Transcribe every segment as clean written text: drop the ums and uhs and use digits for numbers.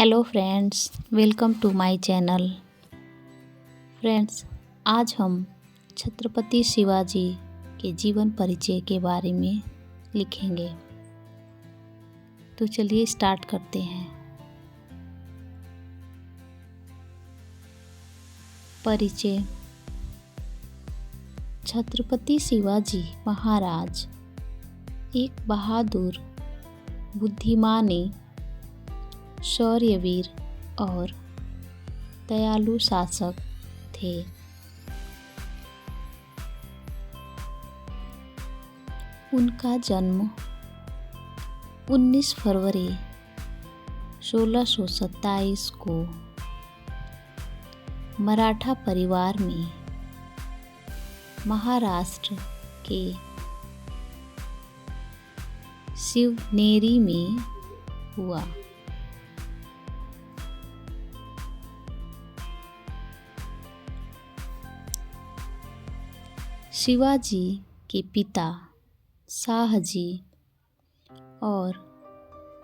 Hello friends, welcome to my channel. Friends, आज हम छत्रपति शिवाजी के जीवन परिचय के बारे में लिखेंगे। तो चलिए स्टार्ट करते हैं। परिचय। छत्रपति शिवाजी महाराज एक बहादुर, बुद्धिमानी, शौर्यवीर और दयालु शासक थे। उनका जन्म 19 फरवरी 1627 को मराठा परिवार में महाराष्ट्र के शिवनेरी में हुआ। शिवाजी के पिता शाहजी और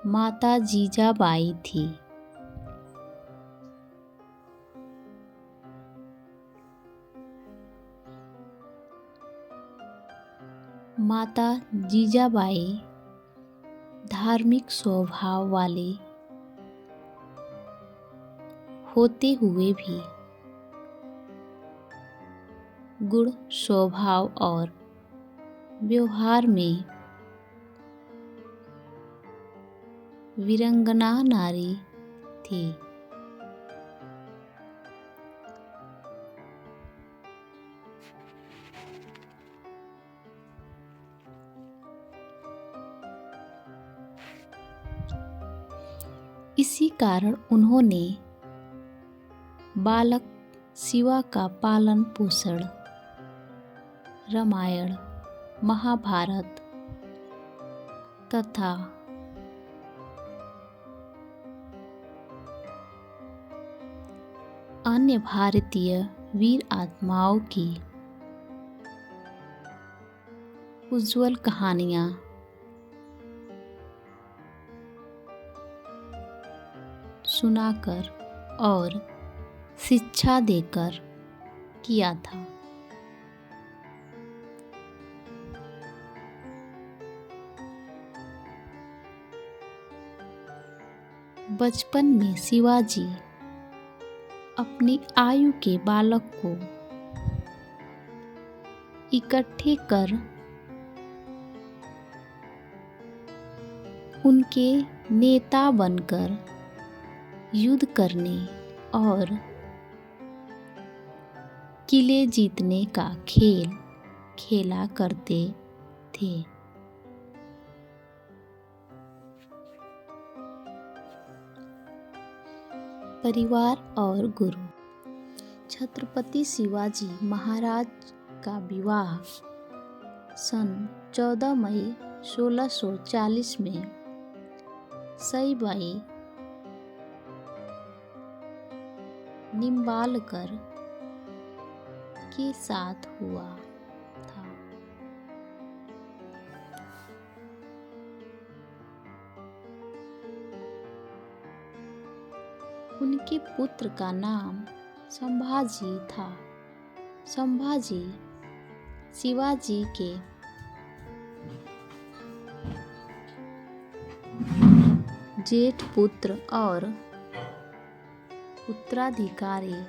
माता जीजाबाई थी। माता जीजाबाई धार्मिक स्वभाव वाले होते हुए भी गुण, स्वभाव और व्यवहार में वीरांगना नारी थी। इसी कारण उन्होंने बालक शिवा का पालन पोषण रामायण, महाभारत तथा अन्य भारतीय वीर आत्माओं की उज्जवल कहानियां सुनाकर और शिक्षा देकर किया था। बचपन में शिवाजी अपनी आयु के बालक को इकट्ठे कर उनके नेता बनकर युद्ध करने और किले जीतने का खेल खेला करते थे। परिवार और गुरु। छत्रपति शिवाजी महाराज का विवाह सन 14 मई 1640 में सईबाई निंबालकर के साथ हुआ था। उनके पुत्र का नाम संभाजी था। संभाजी शिवाजी के जेठ पुत्र और उत्तराधिकारी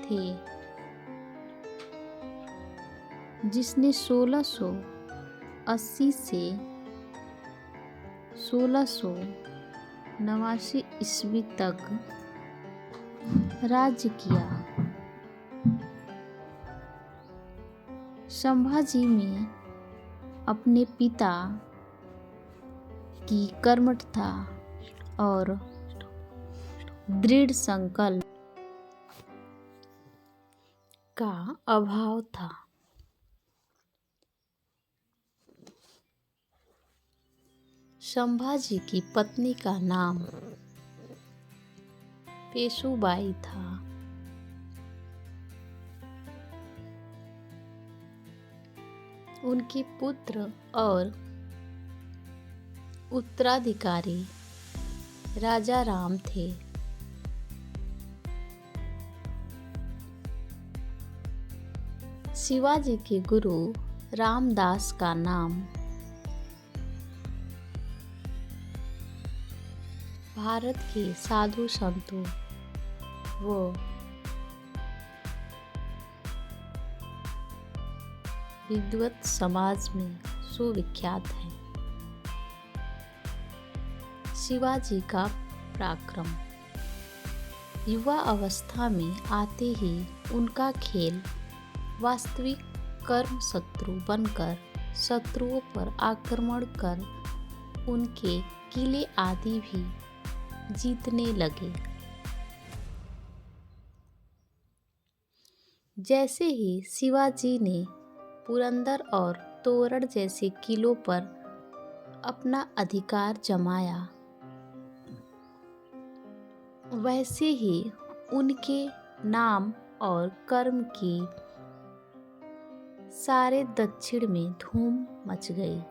थे, जिसने 1680 से 1689 ईस्वी तक राज्य किया। संभाजी में अपने पिता की कर्मठता और दृढ़ संकल्प का अभाव था। संभाजी की पत्नी का नाम पेशुबाई था। उनके पुत्र और उत्तराधिकारी राजा राम थे। शिवाजी के गुरु रामदास का नाम भारत के साधु संतों व विद्वत समाज में सुविख्यात है। शिवाजी का पराक्रम। युवा अवस्था में आते ही उनका खेल वास्तविक कर्म शत्रु बनकर शत्रुओं पर आक्रमण कर उनके किले आदि भी जीतने लगे। जैसे ही शिवाजी ने पुरंदर और तोरण जैसे किलों पर अपना अधिकार जमाया, वैसे ही उनके नाम और कर्म की सारे दक्षिण में धूम मच गई।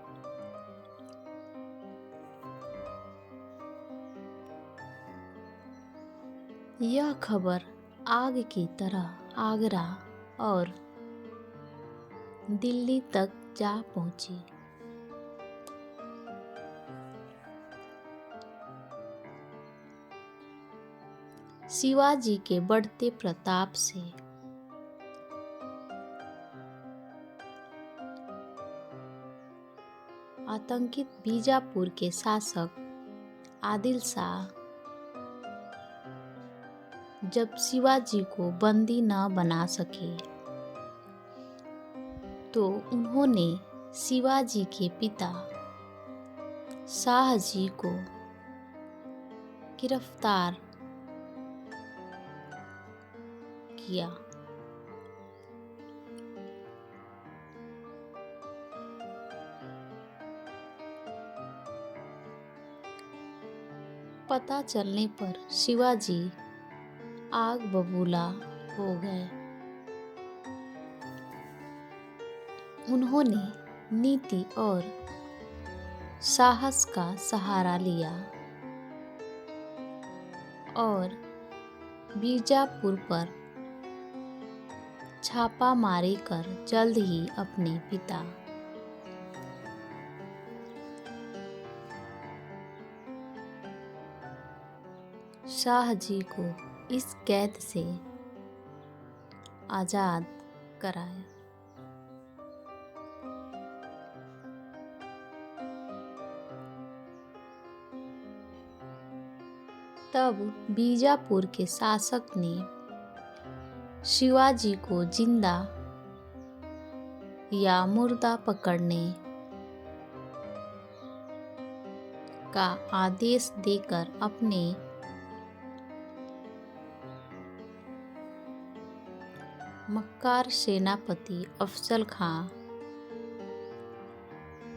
यह खबर आग की तरह आगरा और दिल्ली तक जा पहुंची। शिवाजी के बढ़ते प्रताप से आतंकित बीजापुर के शासक आदिल शाह जब शिवाजी को बंदी न बना सके तो उन्होंने शिवाजी के पिता शाहजी को गिरफ्तार किया। पता चलने पर शिवाजी आग बबूला हो गए। उन्होंने नीति और साहस का सहारा लिया और बीजापुर पर छापा मारी कर जल्द ही अपने पिता शाहजी को इस कैद से आजाद कराया। तब बीजापुर के शासक ने शिवाजी को जिंदा या मुर्दा पकड़ने का आदेश देकर अपने मक्कार सेनापति अफजल खां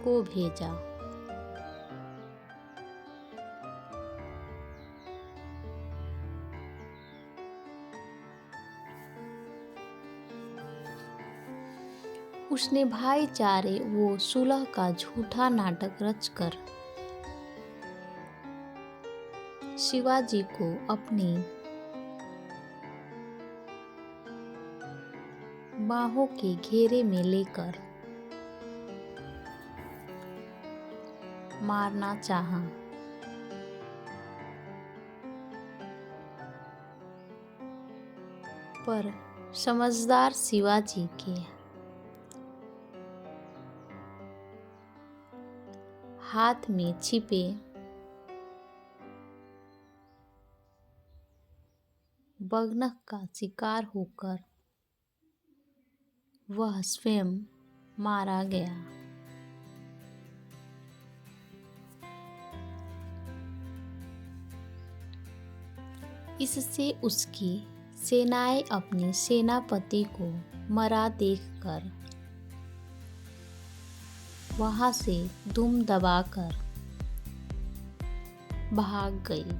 को भेजा। उसने भाईचारे वो सुलह का झूठा नाटक रचकर शिवाजी को अपनी बाहों के घेरे में लेकर मारना चाहा। पर समझदार शिवाजी के हाथ में छिपे बगनख का शिकार होकर वह स्वयं मारा गया। इससे उसकी सेनाएं अपने सेनापति को मरा देखकर वहां से दुम दबाकर भाग गई।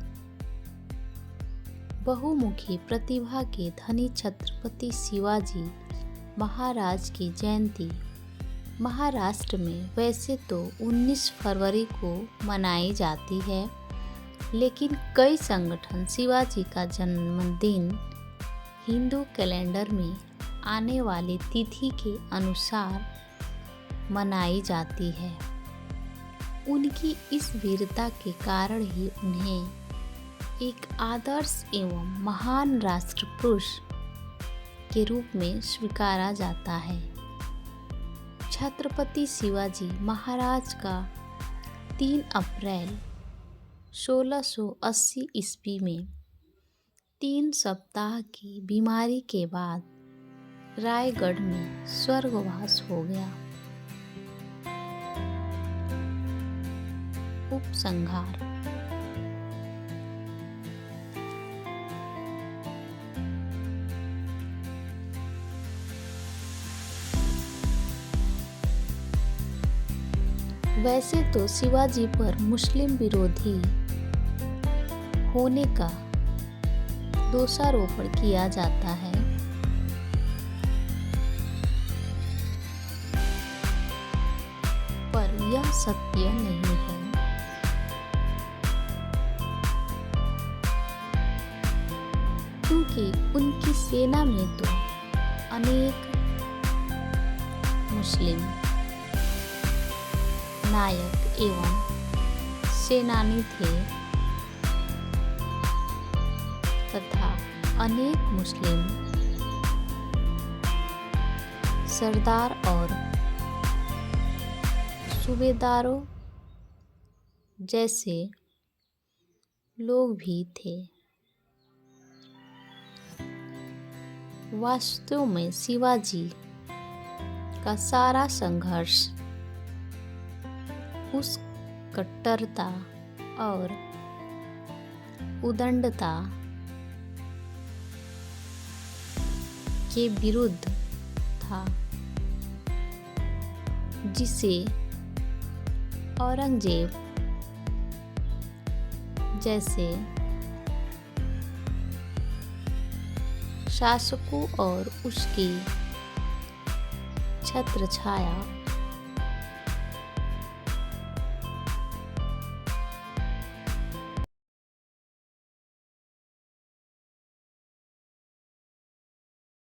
बहुमुखी प्रतिभा के धनी छत्रपति शिवाजी महाराज की जयंती महाराष्ट्र में वैसे तो 19 फरवरी को मनाई जाती है, लेकिन कई संगठन शिवाजी का जन्मदिन हिंदू कैलेंडर में आने वाली तिथि के अनुसार मनाई जाती है। उनकी इस वीरता के कारण ही उन्हें एक आदर्श एवं महान राष्ट्रपुरुष के रूप में स्वीकारा जाता है। छत्रपति शिवाजी महाराज का 3 अप्रैल 1680 ईस्वी में 3 सप्ताह की बीमारी के बाद रायगढ़ में स्वर्गवास हो गया। उपसंहार। वैसे तो शिवाजी पर मुस्लिम विरोधी होने का दोषारोपण किया जाता है, पर यह सत्य नहीं है। क्योंकि उनकी सेना में तो अनेक मुस्लिम नायक एवं सेनानी थे तथा अनेक मुस्लिम सरदार और सूबेदारों जैसे लोग भी थे। वास्तव में शिवाजी का सारा संघर्ष उस कट्टरता और उदंडता के विरुद्ध था जिसे औरंगजेब जैसे शासकों और उसकी छत्रछाया